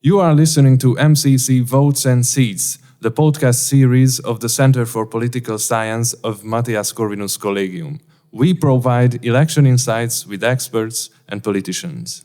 You are listening to MCC Votes and Seats, the podcast series of the Center for Political Science of Mathias Corvinus Collegium. We provide election insights with experts and politicians.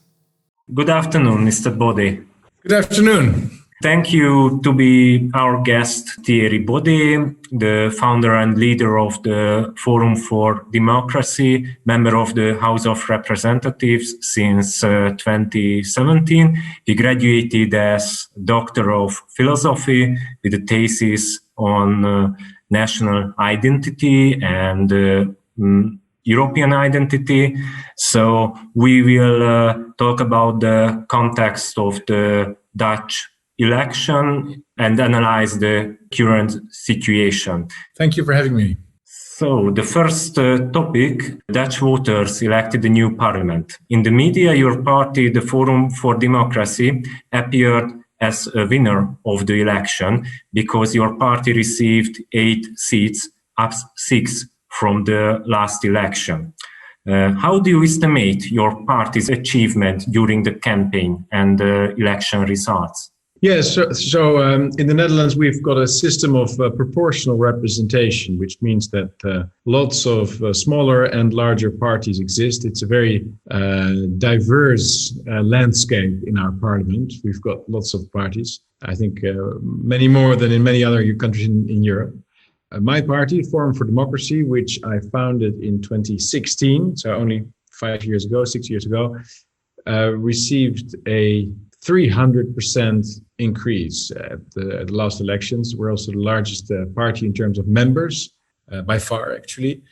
Good afternoon, Mr. Baudet. Good afternoon. Thank you to be our guest, Thierry Baudet, the founder and leader of the Forum for Democracy, member of the House of Representatives since 2017. He graduated as Doctor of Philosophy with a thesis on national identity and European identity. So we will talk about the context of the Dutch election and analyze the current situation. Thank you for having me. So the first topic, Dutch voters elected a new parliament. In the media, your party, the Forum for Democracy, appeared as a winner of the election because your party received 8 seats, up 6 from the last election. How do you estimate your party's achievement during the campaign and the election results? Yes, so in the Netherlands, we've got a system of proportional representation, which means that lots of smaller and larger parties exist. It's a very diverse landscape in our parliament. We've got lots of parties, I think many more than in many other countries in Europe. My party, Forum for Democracy, which I founded in 2016, so only 6 years ago, received a 300% increase at the last elections. We're also the largest party in terms of members, by far, actually.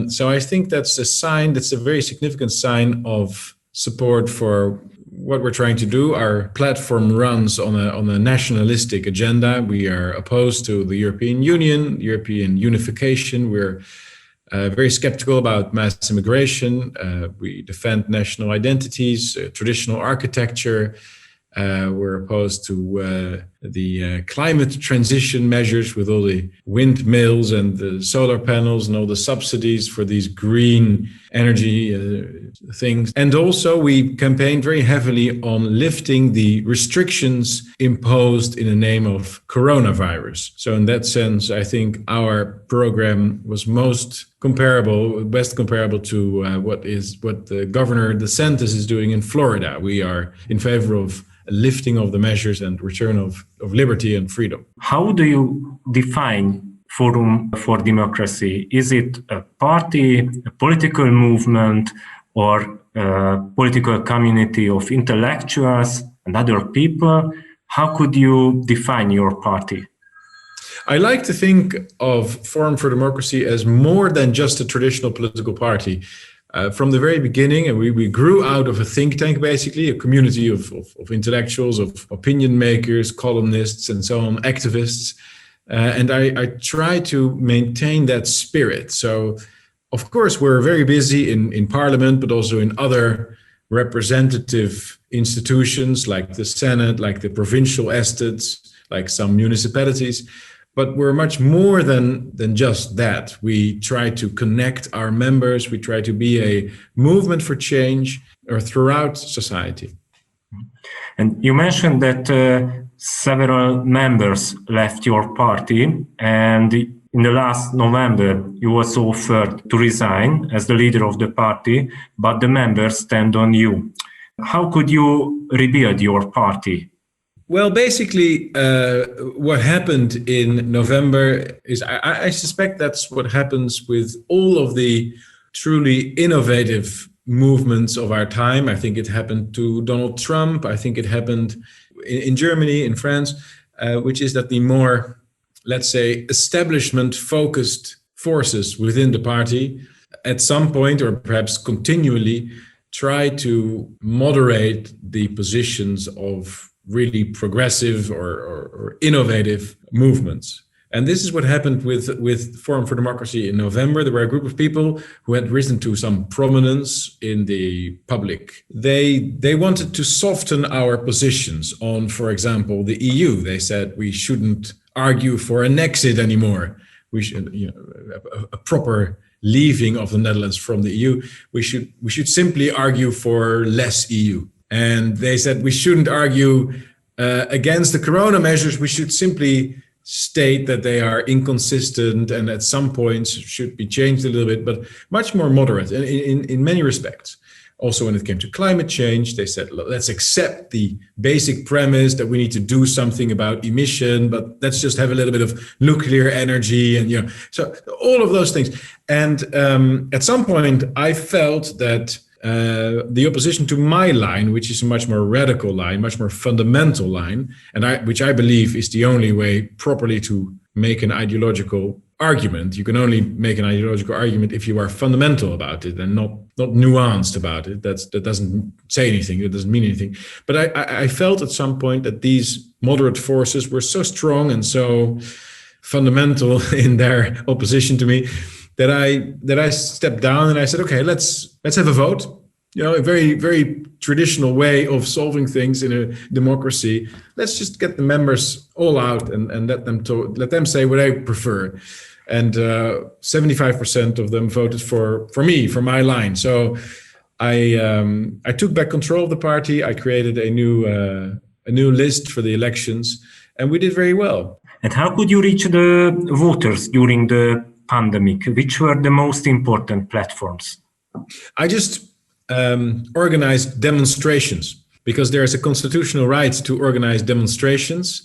So I think that's a very significant sign of support for what we're trying to do. Our platform runs on a nationalistic agenda. We are opposed to the European Union, European unification. We're very skeptical about mass immigration. We defend national identities, traditional architecture. We're opposed to the climate transition measures with all the windmills and the solar panels and all the subsidies for these green energy things. And also we campaigned very heavily on lifting the restrictions imposed in the name of coronavirus. So in that sense, I think our program was best comparable to what the Governor DeSantis is doing in Florida. We are in favor of lifting of the measures and return of liberty and freedom. How do you define Forum for Democracy? Is it a party, a political movement, or a political community of intellectuals and other people? How could you define your party? I like to think of Forum for Democracy as more than just a traditional political party. From the very beginning, and we grew out of a think tank, basically, a community of intellectuals, of opinion makers, columnists, and so on, activists. And I try to maintain that spirit. So, of course, we're very busy in Parliament, but also in other representative institutions like the Senate, like the provincial estates, like some municipalities. But we're much more than just that. We try to connect our members. We try to be a movement for change throughout society. And you mentioned that several members left your party, and in the last November, you also offered to resign as the leader of the party, but the members stand on you. How could you rebuild your party? Well, basically, what happened in November is I suspect that's what happens with all of the truly innovative movements of our time. I think it happened to Donald Trump. I think it happened in Germany, in France, which is that the more, let's say, establishment-focused forces within the party at some point, or perhaps continually, try to moderate the positions of really progressive or innovative movements. And this is what happened with Forum for Democracy in November. There were a group of people who had risen to some prominence in the public. They wanted to soften our positions on, for example, the EU. They said we shouldn't argue for an exit anymore. We should, a proper leaving of the Netherlands from the EU. We should simply argue for less EU. And they said we shouldn't argue against the corona measures. We should simply state that they are inconsistent and at some points should be changed a little bit, but much more moderate in many respects. Also, when it came to climate change, they said, let's accept the basic premise that we need to do something about emission, but let's just have a little bit of nuclear energy and, so all of those things. And at some point, I felt that the opposition to my line, which is a much more radical line, much more fundamental line, and which I believe is the only way properly to make an ideological argument. You can only make an ideological argument if you are fundamental about it and not nuanced about it. That doesn't say anything. It doesn't mean anything. But I felt at some point that these moderate forces were so strong and so fundamental in their opposition to me that I stepped down and I said, okay, let's have a vote. A very, very traditional way of solving things in a democracy. Let's just get the members all out and let them say what they prefer. And 75% of them voted for me, for my line. So I took back control of the party. I created a new list for the elections, and we did very well. And how could you reach the voters during the pandemic? Which were the most important platforms? I just organized demonstrations because there is a constitutional right to organize demonstrations.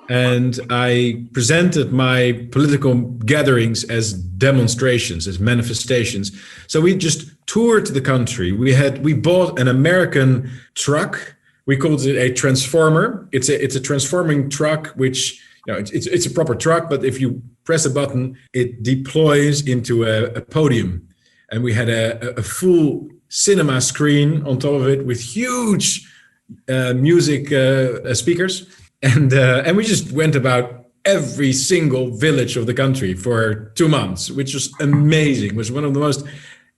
And I presented my political gatherings as demonstrations, as manifestations. So we just toured the country. We bought an American truck. We called it a transformer. It's a transforming truck, which it's a proper truck, but if you press a button, it deploys into a podium. And we had a full cinema screen on top of it with huge music speakers. And we just went about every single village of the country for 2 months, which was amazing. It was one of the most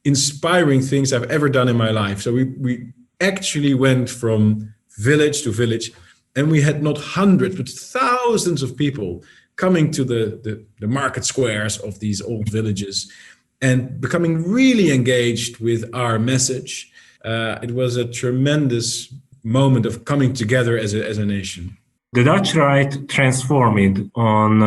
inspiring things I've ever done in my life. So we actually went from village to village, and we had not hundreds, but thousands of people coming to the market squares of these old villages and becoming really engaged with our message. It was a tremendous moment of coming together as a nation. The Dutch right transformed on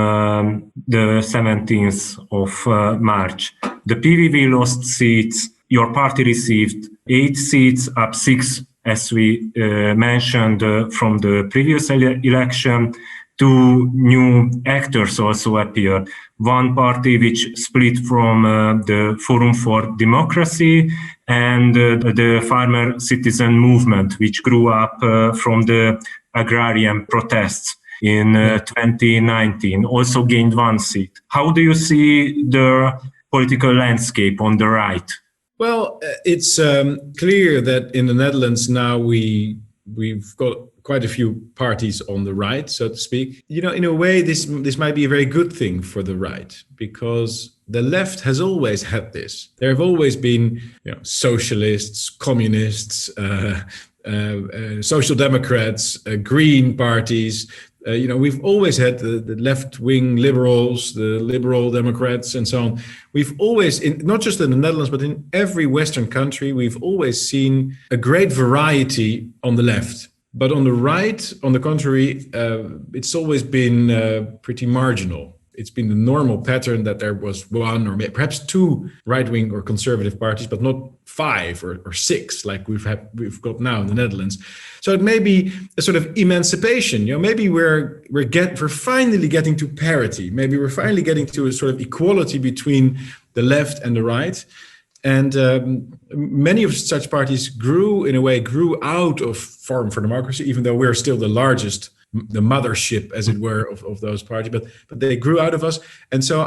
the 17th of March. The PVV lost seats. Your party received 8 seats, up 6, as we mentioned from the previous election. 2 new actors also appeared. One party which split from the Forum for Democracy and the Farmer Citizen Movement, which grew up from the agrarian protests in 2019, also gained 1 seat. How do you see the political landscape on the right? Well, it's clear that in the Netherlands now we've got quite a few parties on the right, so to speak. In a way, this might be a very good thing for the right, because the left has always had this. There have always been socialists, communists, social democrats, green parties. We've always had the left-wing liberals, the liberal democrats, and so on. We've always, not just in the Netherlands, but in every Western country, we've always seen a great variety on the left. But on the right, on the contrary, it's always been pretty marginal. It's been the normal pattern that there was 1 or perhaps 2 right-wing or conservative parties, but not 5 or 6 like we've got now in the Netherlands. So it may be a sort of emancipation. Maybe we're finally getting to parity. Maybe we're finally getting to a sort of equality between the left and the right. And many of such parties grew out of Forum for Democracy, even though we're still the largest, the mothership, as it were, of those parties. But they grew out of us. And so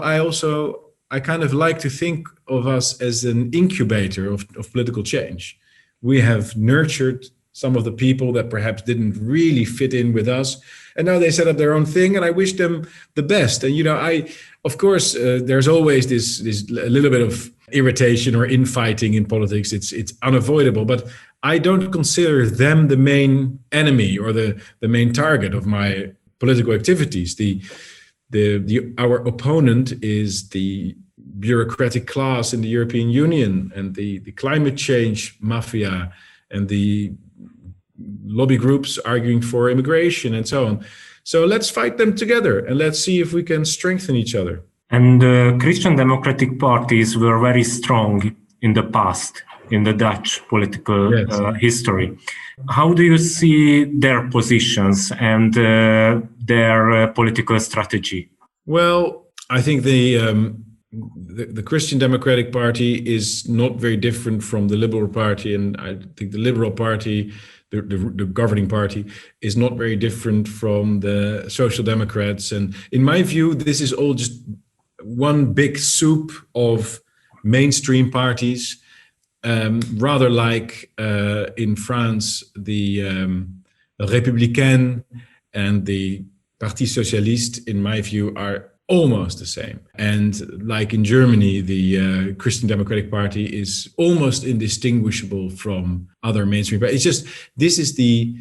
I kind of like to think of us as an incubator of political change. We have nurtured some of the people that perhaps didn't really fit in with us. And now they set up their own thing, and I wish them the best. And, of course, there's always this a little bit of irritation or infighting in politics. It's unavoidable, but I don't consider them the main enemy or the main target of my political activities. Our opponent is the bureaucratic class in the European Union and the climate change mafia and the lobby groups arguing for immigration and so on. So let's fight them together and let's see if we can strengthen each other. And Christian democratic parties were very strong in the past, in the Dutch political history. How do you see their positions and their political strategy? Well, I think the Christian Democratic Party is not very different from the Liberal Party, and I think the Liberal Party, the governing party, is not very different from the Social Democrats. And in my view, this is all just one big soup of mainstream parties, rather like in France, the Républicain and the Parti Socialiste, in my view, are almost the same. And like in Germany, the Christian Democratic Party is almost indistinguishable from other mainstream parties. It's just, this is the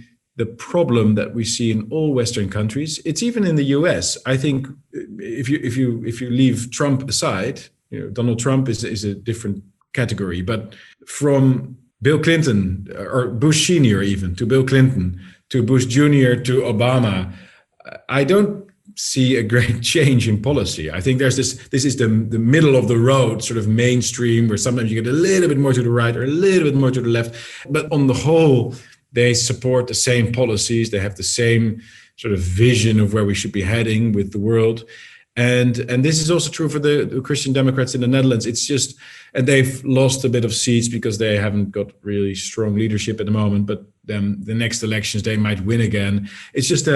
problem that we see in all Western countries. It's even in the US. I think if you leave Trump aside, Donald Trump is a different category, but from Bill Clinton or Bush Senior even to Bill Clinton to Bush Jr. to Obama, I don't see a great change in policy. I think this is the middle of the road sort of mainstream, where sometimes you get a little bit more to the right or a little bit more to the left, but on the whole, they support the same policies. They have the same sort of vision of where we should be heading with the world. And this is also true for the Christian Democrats in the Netherlands. It's just, and they've lost a bit of seats because they haven't got really strong leadership at the moment, but then the next elections they might win again. It's just,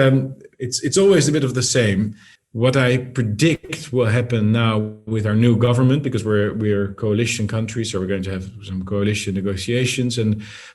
it's always a bit of the same. What I predict will happen now with our new government, because we're a coalition country, so we're going to have some coalition negotiations,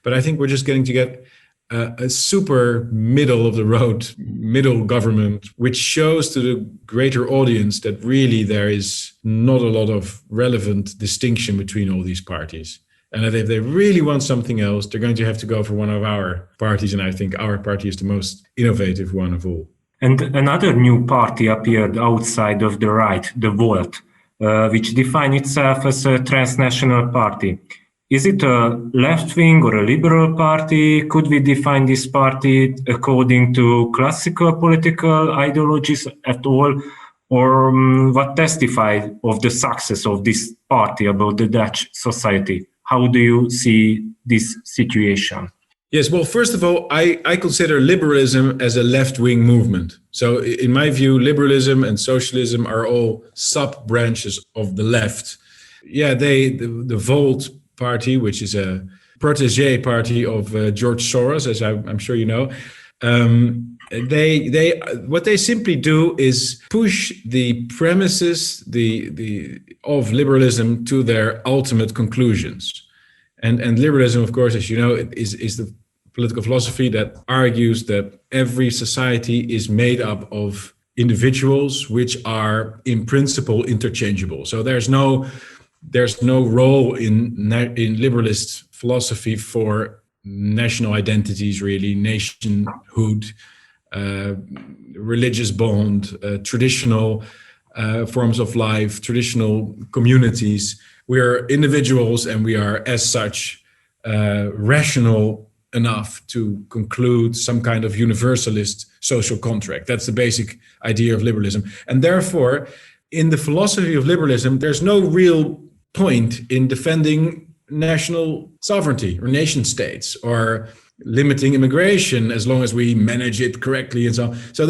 but I think we're just going to get a super middle of the road, middle government, which shows to the greater audience that really there is not a lot of relevant distinction between all these parties. And that if they really want something else, they're going to have to go for one of our parties. And I think our party is the most innovative one of all. And another new party appeared outside of the right, the Volt, which defined itself as a transnational party. Is it a left-wing or a liberal party? Could we define this party according to classical political ideologies at all? Or what testified of the success of this party about the Dutch society? How do you see this situation? Yes, well, first of all, I consider liberalism as a left-wing movement. So in my view, liberalism and socialism are all sub-branches of the left. Yeah, the Volt party, which is a protege party of George Soros, as I'm sure you know, they what they simply do is push the premises of liberalism to their ultimate conclusions. And liberalism, of course, as you know, is the political philosophy that argues that every society is made up of individuals which are in principle interchangeable. So there's no role in liberalist philosophy for national identities, really, nationhood, religious bond, traditional forms of life, traditional communities. We are individuals, and we are, as such, rational enough to conclude some kind of universalist social contract. That's the basic idea of liberalism. And therefore, in the philosophy of liberalism, there's no real point in defending national sovereignty or nation states or limiting immigration as long as we manage it correctly and so on. So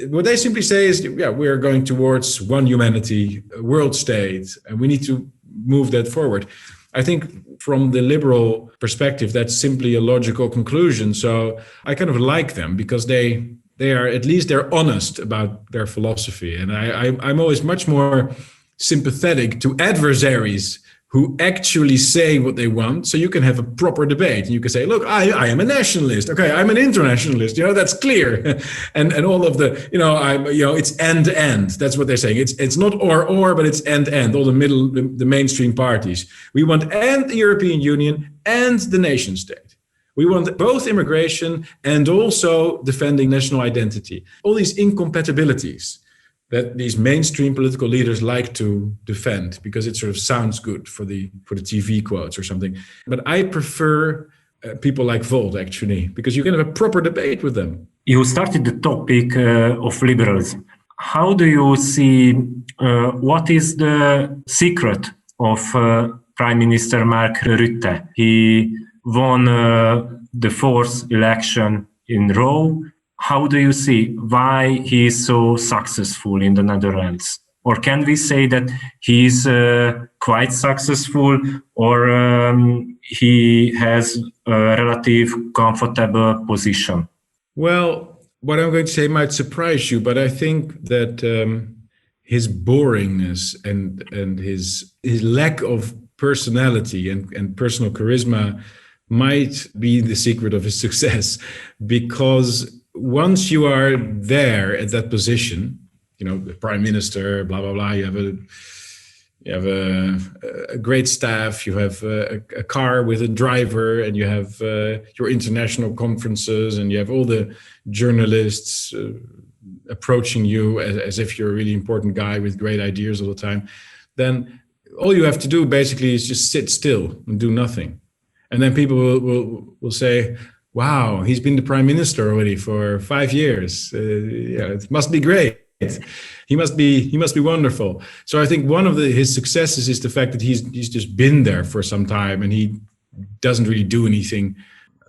what they simply say is, yeah, we are going towards one humanity, a world state, and we need to move that forward. I think from the liberal perspective, that's simply a logical conclusion. So I kind of like them because they are, at least they're honest about their philosophy. And I'm always much more sympathetic to adversaries who actually say what they want, so you can have a proper debate. And you can say, look, I am a nationalist. Okay, I'm an internationalist. That's clear. and all of the, it's end. That's what they're saying. It's not or, but it's end. All the mainstream parties. We want and the European Union and the nation state. We want both immigration and also defending national identity. All these incompatibilities that these mainstream political leaders like to defend because it sort of sounds good for the TV quotes or something. But I prefer people like Volt, actually, because you can have a proper debate with them. You started the topic of liberalism. How do you see, what is the secret of Prime Minister Mark Rutte? He won the fourth election in a row. How do you see why he is so successful in the Netherlands? Or can we say that he is quite successful, or he has a relative comfortable position? Well, what I'm going to say might surprise you, but I think that his boringness and his lack of personality and personal charisma might be the secret of his success. Because once you are there at that position, the prime minister, blah blah blah, you have a great staff, you have a car with a driver, and you have your international conferences, and you have all the journalists approaching you as if you're a really important guy with great ideas all the time. Then all you have to do basically is just sit still and do nothing. And then people will say, wow, he's been the prime minister already for 5 years. It must be great. He must be wonderful. So I think one of his successes is the fact that he's just been there for some time, and he doesn't really do anything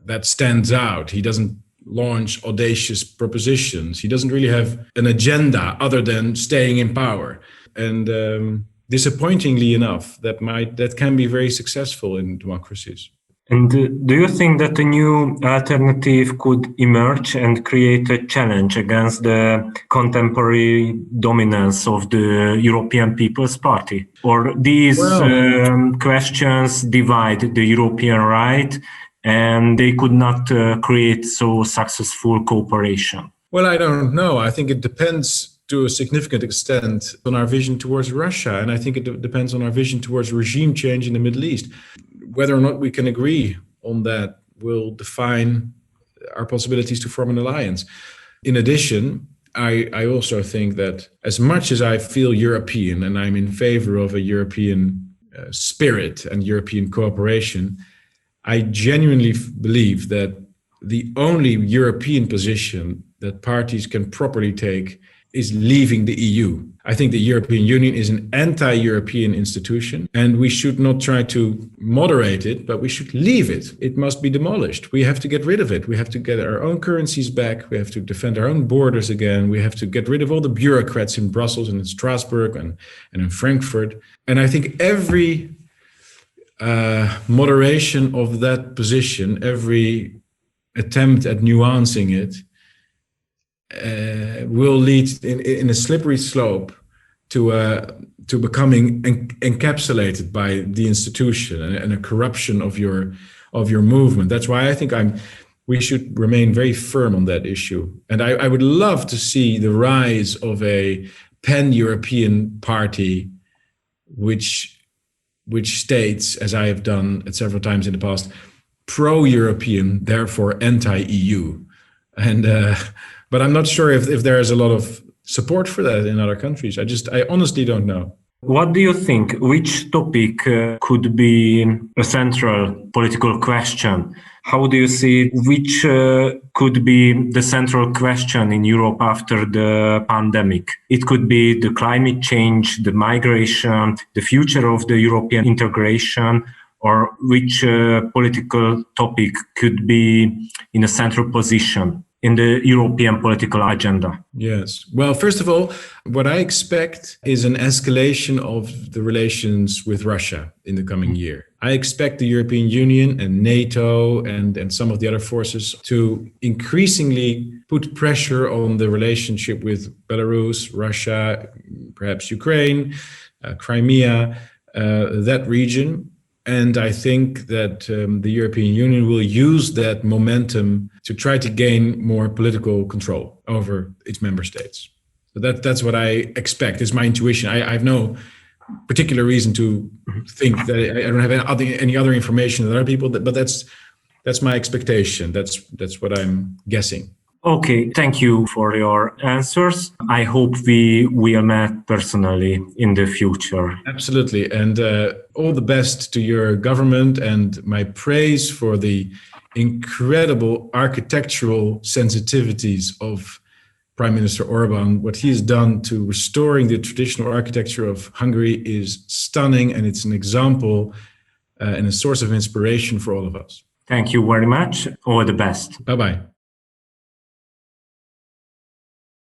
that stands out. He doesn't launch audacious propositions. He doesn't really have an agenda other than staying in power. And disappointingly enough, that can be very successful in democracies. And do you think that a new alternative could emerge and create a challenge against the contemporary dominance of the European People's Party? Or these questions divide the European right, and they could not create so successful cooperation? Well, I don't know. I think it depends to a significant extent on our vision towards Russia. And I think it depends on our vision towards regime change in the Middle East. Whether or not we can agree on that will define our possibilities to form an alliance. In addition, I also think that as much as I feel European and I'm in favor of a European spirit and European cooperation, I genuinely believe that the only European position that parties can properly take is leaving the EU. I think the European Union is an anti-European institution, and we should not try to moderate it, but we should leave it. It must be demolished. We have to get rid of it. We have to get our own currencies back. We have to defend our own borders again. We have to get rid of all the bureaucrats in Brussels and in Strasbourg and in Frankfurt. And I think every moderation of that position, every attempt at nuancing it, will lead in a slippery slope to becoming encapsulated by the institution and a corruption of your movement. That's why I think we should remain very firm on that issue. And I would love to see the rise of a pan-European party which states, as I have done at several times in the past, pro-European, therefore anti-EU. But I'm not sure if there is a lot of support for that in other countries. I honestly don't know. What do you think? Which topic could be a central political question? How do you see which could be the central question in Europe after the pandemic? It could be the climate change, the migration, the future of the European integration, or which political topic could be in a central position in the European political agenda? Yes. Well, first of all, what I expect is an escalation of the relations with Russia in the coming year. I expect the European Union and NATO and some of the other forces to increasingly put pressure on the relationship with Belarus, Russia, perhaps Ukraine, Crimea, that region. And I think that the European Union will use that momentum to try to gain more political control over its member states. So that's what I expect. It's my intuition. I have no particular reason to think that I don't have any other information than other people, but that's my expectation. That's what I'm guessing. Okay, thank you for your answers. I hope we will meet personally in the future. Absolutely. And all the best to your government, and my praise for the incredible architectural sensitivities of Prime Minister Orban. What he has done to restoring the traditional architecture of Hungary is stunning, and it's an example and a source of inspiration for all of us. Thank you very much. All the best. Bye-bye.